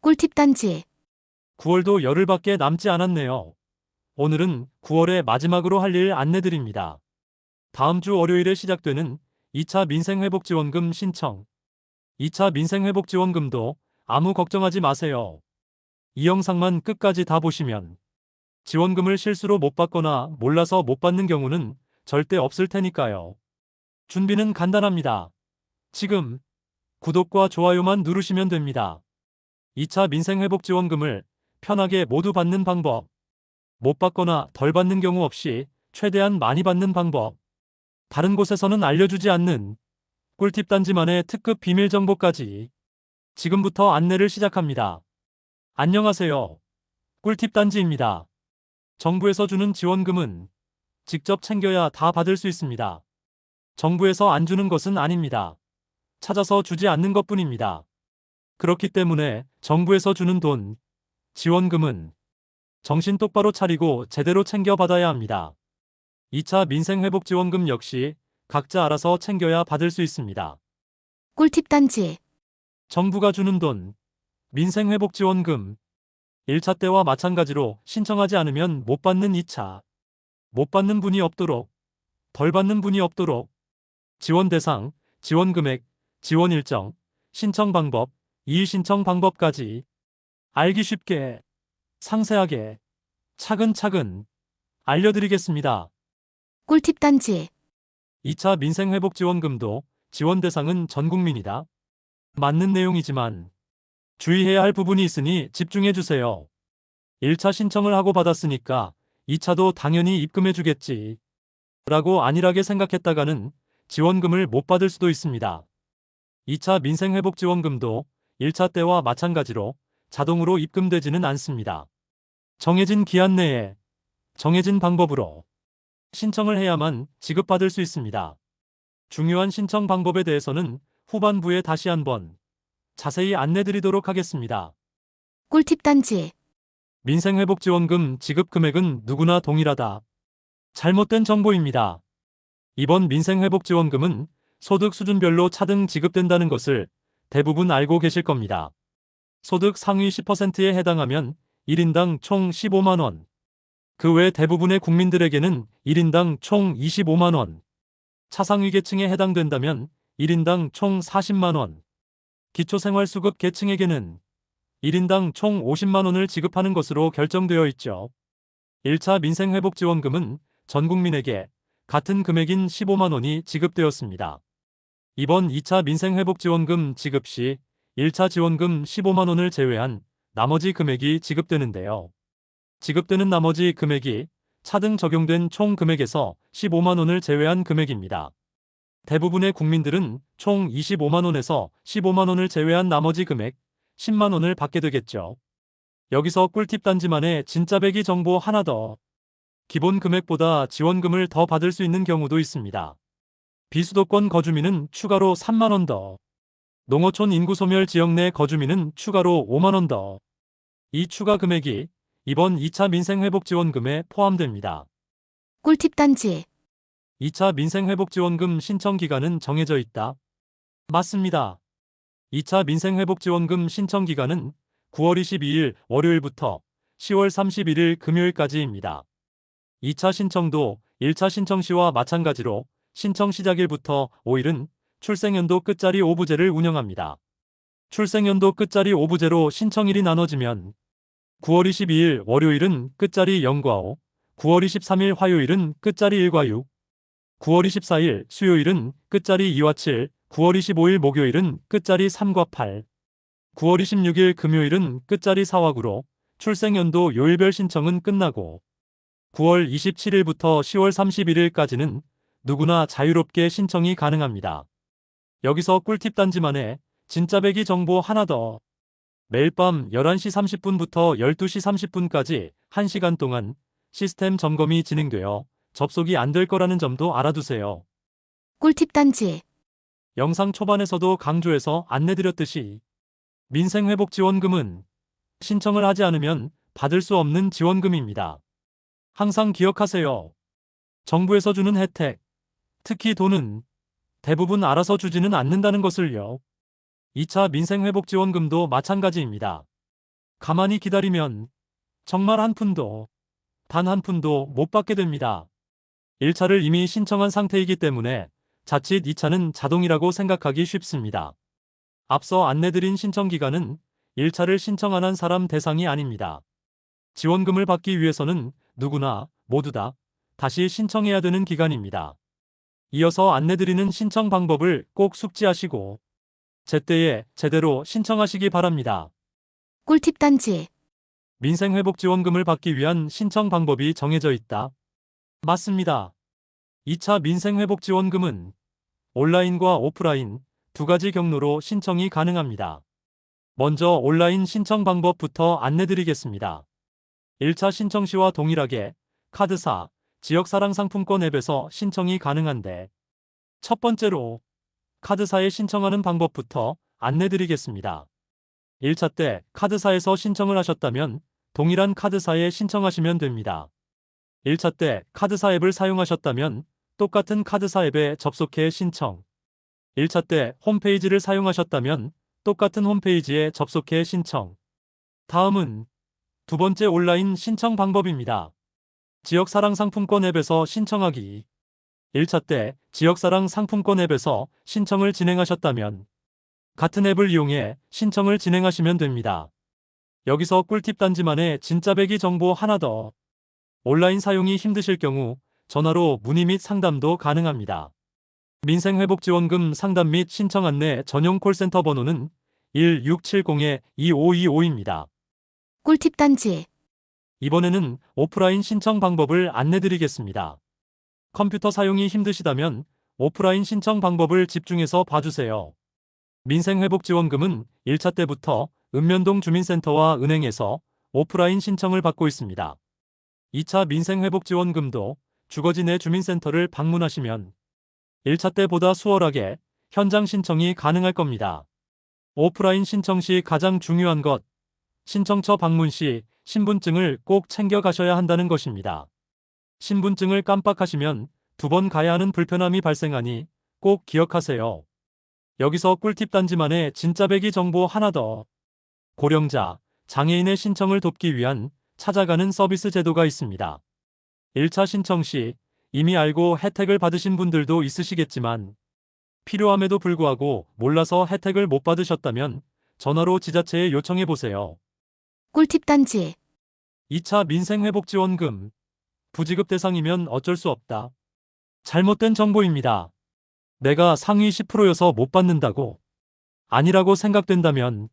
꿀팁 단지. 9월도 열흘밖에 남지 않았네요. 오늘은 9월의 마지막으로 할 일 안내드립니다. 다음 주 월요일에 시작되는 2차 민생회복지원금 신청. 2차 민생회복지원금도 아무 걱정하지 마세요. 이 영상만 끝까지 다 보시면 지원금을 실수로 못 받거나 몰라서 못 받는 경우는 절대 없을 테니까요. 준비는 간단합니다. 지금 구독과 좋아요만 누르시면 됩니다. 2차 민생회복지원금을 편하게 모두 받는 방법. 못 받거나 덜 받는 경우 없이 최대한 많이 받는 방법. 다른 곳에서는 알려주지 않는 꿀팁 단지만의 특급 비밀 정보까지 지금부터 안내를 시작합니다. 안녕하세요. 꿀팁 단지입니다. 정부에서 주는 지원금은 직접 챙겨야 다 받을 수 있습니다. 정부에서 안 주는 것은 아닙니다. 찾아서 주지 않는 것뿐입니다. 그렇기 때문에 정부에서 주는 돈, 지원금은 정신 똑바로 차리고 제대로 챙겨 받아야 합니다. 2차 민생회복지원금 역시 각자 알아서 챙겨야 받을 수 있습니다. 꿀팁 단지. 정부가 주는 돈, 민생회복지원금, 1차 때와 마찬가지로 신청하지 않으면 못 받는 2차, 못 받는 분이 없도록, 덜 받는 분이 없도록, 지원 대상, 지원 금액, 지원 일정, 신청 방법, 이의 신청 방법까지 알기 쉽게, 상세하게, 차근차근 알려드리겠습니다. 꿀팁 단지. 2차 민생회복지원금도 지원 대상은 전 국민이다. 맞는 내용이지만 주의해야 할 부분이 있으니 집중해주세요. 1차 신청을 하고 받았으니까 2차도 당연히 입금해주겠지 라고 안일하게 생각했다가는 지원금을 못 받을 수도 있습니다. 2차 민생회복지원금도 1차 때와 마찬가지로 자동으로 입금되지는 않습니다. 정해진 기한 내에 정해진 방법으로 신청을 해야만 지급받을 수 있습니다. 중요한 신청 방법에 대해서는 후반부에 다시 한번 자세히 안내드리도록 하겠습니다. 꿀팁 단지. 민생회복지원금 지급 금액은 누구나 동일하다. 잘못된 정보입니다. 이번 민생회복지원금은 소득 수준별로 차등 지급된다는 것을 대부분 알고 계실 겁니다. 소득 상위 10%에 해당하면 1인당 총 15만 원. 그 외 대부분의 국민들에게는 1인당 총 25만 원. 차상위 계층에 해당된다면 1인당 총 40만 원. 기초생활수급 계층에게는 1인당 총 50만 원을 지급하는 것으로 결정되어 있죠. 1차 민생회복지원금은 전 국민에게 같은 금액인 15만 원이 지급되었습니다. 이번 2차 민생회복지원금 지급 시 1차 지원금 15만 원을 제외한 나머지 금액이 지급되는데요. 지급되는 나머지 금액이 차등 적용된 총 금액에서 15만 원을 제외한 금액입니다. 대부분의 국민들은 총 25만 원에서 15만 원을 제외한 나머지 금액 10만 원을 받게 되겠죠. 여기서 꿀팁 단지만의 진짜 배기 정보 하나 더. 기본 금액보다 지원금을 더 받을 수 있는 경우도 있습니다. 비수도권 거주민은 추가로 3만 원 더. 농어촌 인구 소멸 지역 내 거주민은 추가로 5만 원 더. 이 추가 금액이 이번 2차 민생회복지원금에 포함됩니다. 꿀팁 단지. 2차 민생회복지원금 신청 기간은 정해져 있다. 맞습니다. 2차 민생회복지원금 신청 기간은 9월 22일 월요일부터 10월 31일 금요일까지입니다. 2차 신청도 1차 신청 시와 마찬가지로 신청 시작일부터 5일은 출생연도 끝자리 오부제를 운영합니다. 출생연도 끝자리 오부제로 신청일이 나눠지면 9월 22일 월요일은 끝자리 0과 5, 9월 23일 화요일은 끝자리 1과 6, 9월 24일 수요일은 끝자리 2와 7, 9월 25일 목요일은 끝자리 3과 8, 9월 26일 금요일은 끝자리 4와 9로 출생연도 요일별 신청은 끝나고 9월 27일부터 10월 31일까지는 누구나 자유롭게 신청이 가능합니다. 여기서 꿀팁 단지만의 진짜 배기 정보 하나 더. 매일 밤 11시 30분부터 12시 30분까지 1시간 동안 시스템 점검이 진행되어 접속이 안 될 거라는 점도 알아두세요. 꿀팁 단지. 영상 초반에서도 강조해서 안내드렸듯이 민생회복지원금은 신청을 하지 않으면 받을 수 없는 지원금입니다. 항상 기억하세요. 정부에서 주는 혜택, 특히 돈은 대부분 알아서 주지는 않는다는 것을요. 2차 민생회복지원금도 마찬가지입니다. 가만히 기다리면 정말 한 푼도, 단 한 푼도 못 받게 됩니다. 1차를 이미 신청한 상태이기 때문에 자칫 2차는 자동이라고 생각하기 쉽습니다. 앞서 안내드린 신청기간은 1차를 신청 안 한 사람 대상이 아닙니다. 지원금을 받기 위해서는 누구나 모두 다 다시 신청해야 되는 기간입니다. 이어서 안내드리는 신청 방법을 꼭 숙지하시고 제때에 제대로 신청하시기 바랍니다. 꿀팁 단지. 민생회복지원금을 받기 위한 신청 방법이 정해져 있다. 맞습니다. 2차 민생회복지원금은 온라인과 오프라인 두 가지 경로로 신청이 가능합니다. 먼저 온라인 신청 방법부터 안내드리겠습니다. 1차 신청 시와 동일하게 카드사, 지역사랑상품권 앱에서 신청이 가능한데 첫 번째로 카드사에 신청하는 방법부터 안내드리겠습니다. 1차 때 카드사에서 신청을 하셨다면 동일한 카드사에 신청하시면 됩니다. 1차 때 카드사 앱을 사용하셨다면 똑같은 카드사 앱에 접속해 신청. 1차 때 홈페이지를 사용하셨다면 똑같은 홈페이지에 접속해 신청. 다음은 두 번째 온라인 신청 방법입니다. 지역사랑 상품권 앱에서 신청하기. 1차 때 지역사랑 상품권 앱에서 신청을 진행하셨다면 같은 앱을 이용해 신청을 진행하시면 됩니다. 여기서 꿀팁 단지만의 진짜 배기 정보 하나 더. 온라인 사용이 힘드실 경우 전화로 문의 및 상담도 가능합니다. 민생회복지원금 상담 및 신청 안내 전용 콜센터 번호는 1670-2525입니다. 꿀팁 단지. 이번에는 오프라인 신청 방법을 안내드리겠습니다. 컴퓨터 사용이 힘드시다면 오프라인 신청 방법을 집중해서 봐주세요. 민생회복지원금은 1차 때부터 읍면동 주민센터와 은행에서 오프라인 신청을 받고 있습니다. 2차 민생회복지원금도 주거지 내 주민센터를 방문하시면 1차 때보다 수월하게 현장 신청이 가능할 겁니다. 오프라인 신청 시 가장 중요한 것, 신청처 방문 시 신분증을 꼭 챙겨 가셔야 한다는 것입니다. 신분증을 깜빡하시면 2번 가야 하는 불편함이 발생하니 꼭 기억하세요. 여기서 꿀팁 단지만의 진짜 배기 정보 하나 더. 고령자, 장애인의 신청을 돕기 위한 찾아가는 서비스 제도가 있습니다. 1차 신청 시 이미 알고 혜택을 받으신 분들도 있으시겠지만 필요함에도 불구하고 몰라서 혜택을 못 받으셨다면 전화로 지자체에 요청해 보세요. 꿀팁 단지. 2차 민생회복지원금. 부지급 대상이면 어쩔 수 없다. 잘못된 정보입니다. 내가 상위 10%여서 못 받는다고 아니라고 생각된다면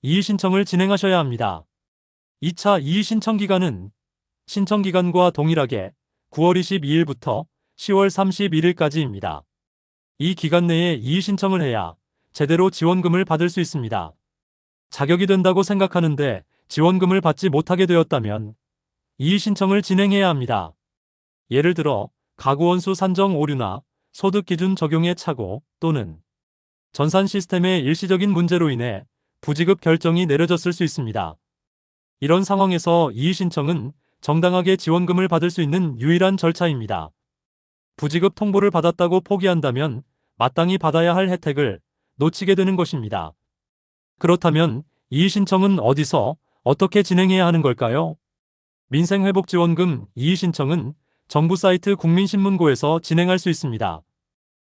이의 신청을 진행하셔야 합니다. 2차 이의 신청 기간은 신청 기간과 동일하게 9월 22일부터 10월 31일까지입니다. 이 기간 내에 이의 신청을 해야 제대로 지원금을 받을 수 있습니다. 자격이 된다고 생각하는데 지원금을 받지 못하게 되었다면 이의 신청을 진행해야 합니다. 예를 들어 가구원수 산정 오류나 소득기준 적용의 착오 또는 전산 시스템의 일시적인 문제로 인해 부지급 결정이 내려졌을 수 있습니다. 이런 상황에서 이의 신청은 정당하게 지원금을 받을 수 있는 유일한 절차입니다. 부지급 통보를 받았다고 포기한다면 마땅히 받아야 할 혜택을 놓치게 되는 것입니다. 그렇다면 이의 신청은 어디서 어떻게 진행해야 하는 걸까요? 민생회복지원금 이의 신청은 정부 사이트 국민신문고에서 진행할 수 있습니다.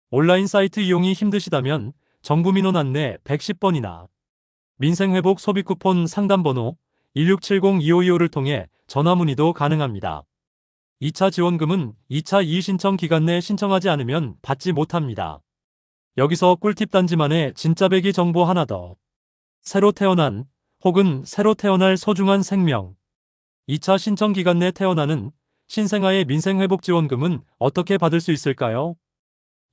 온라인 사이트 이용이 힘드시다면 정부 민원 안내 110번이나 민생회복 소비쿠폰 상담번호 1670-2525를 통해 전화문의도 가능합니다. 2차 지원금은 2차 이의 신청 기간 내 신청하지 않으면 받지 못합니다. 여기서 꿀팁 단지만의 진짜 배기 정보 하나 더. 새로 태어난 혹은 새로 태어날 소중한 생명. 2차 신청 기간 내 태어나는 신생아의 민생회복지원금은 어떻게 받을 수 있을까요?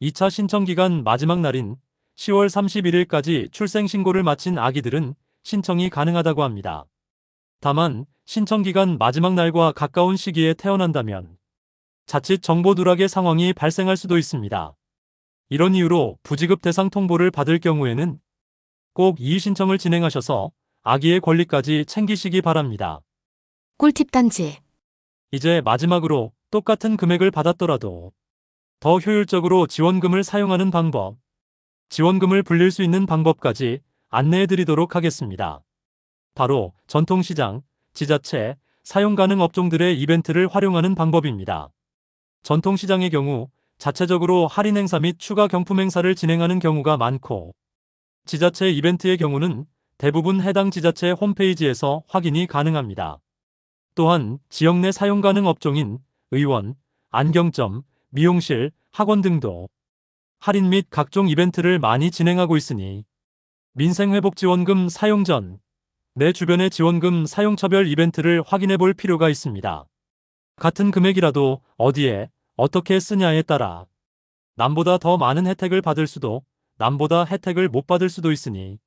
2차 신청 기간 마지막 날인 10월 31일까지 출생신고를 마친 아기들은 신청이 가능하다고 합니다. 다만 신청기간 마지막 날과 가까운 시기에 태어난다면 자칫 정보 누락의 상황이 발생할 수도 있습니다. 이런 이유로 부지급 대상 통보를 받을 경우에는 꼭 이의 신청을 진행하셔서 아기의 권리까지 챙기시기 바랍니다. 꿀팁 단지. 이제 마지막으로 똑같은 금액을 받았더라도 더 효율적으로 지원금을 사용하는 방법, 지원금을 불릴 수 있는 방법까지 안내해 드리도록 하겠습니다. 바로 전통시장, 지자체, 사용 가능 업종들의 이벤트를 활용하는 방법입니다. 전통시장의 경우 자체적으로 할인 행사 및 추가 경품 행사를 진행하는 경우가 많고, 지자체 이벤트의 경우는 대부분 해당 지자체 홈페이지에서 확인이 가능합니다. 또한 지역 내 사용 가능 업종인 의원, 안경점, 미용실, 학원 등도 할인 및 각종 이벤트를 많이 진행하고 있으니 민생회복지원금 사용 전 내 주변의 지원금 사용처별 이벤트를 확인해 볼 필요가 있습니다. 같은 금액이라도 어디에 어떻게 쓰냐에 따라 남보다 더 많은 혜택을 받을 수도 남보다 혜택을 못 받을 수도 있으니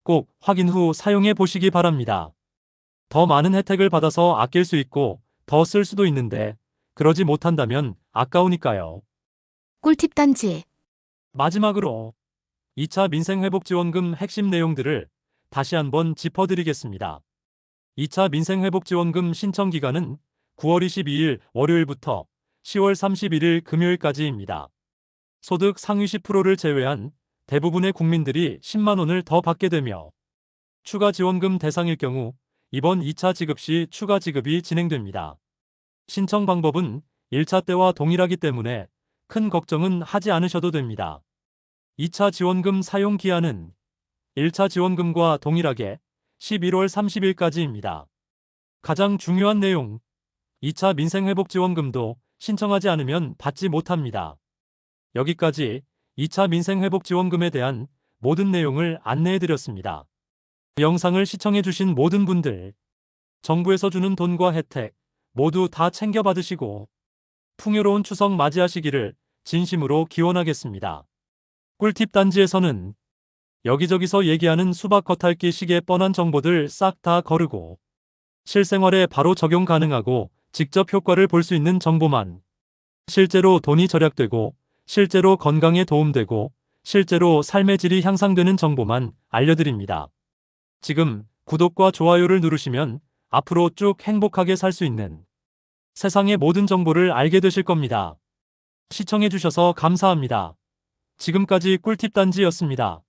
꼭 확인 후 사용해 보시기 바랍니다. 더 많은 혜택을 받아서 아낄 수 있고 더 쓸 수도 있는데 그러지 못한다면 아까우니까요. 꿀팁 단지. 마지막으로 2차 민생회복지원금 핵심 내용들을 다시 한번 짚어드리겠습니다. 2차 민생회복지원금 신청 기간은 9월 22일 월요일부터 10월 31일 금요일까지입니다. 소득 상위 10%를 제외한 대부분의 국민들이 10만 원을 더 받게 되며, 추가 지원금 대상일 경우 이번 2차 지급 시 추가 지급이 진행됩니다. 신청 방법은 1차 때와 동일하기 때문에 큰 걱정은 하지 않으셔도 됩니다. 2차 지원금 사용 기한은 1차 지원금과 동일하게 11월 30일까지입니다. 가장 중요한 내용, 2차 민생회복지원금도 신청하지 않으면 받지 못합니다. 여기까지 2차 민생회복지원금에 대한 모든 내용을 안내해드렸습니다. 영상을 시청해주신 모든 분들, 정부에서 주는 돈과 혜택 모두 다 챙겨받으시고 풍요로운 추석 맞이하시기를 진심으로 기원하겠습니다. 꿀팁 단지에서는 여기저기서 얘기하는 수박 겉핥기 식의 뻔한 정보들 싹 다 거르고 실생활에 바로 적용 가능하고 직접 효과를 볼 수 있는 정보만, 실제로 돈이 절약되고 실제로 건강에 도움되고 실제로 삶의 질이 향상되는 정보만 알려드립니다. 지금 구독과 좋아요를 누르시면 앞으로 쭉 행복하게 살 수 있는 세상의 모든 정보를 알게 되실 겁니다. 시청해주셔서 감사합니다. 지금까지 꿀팁 단지였습니다.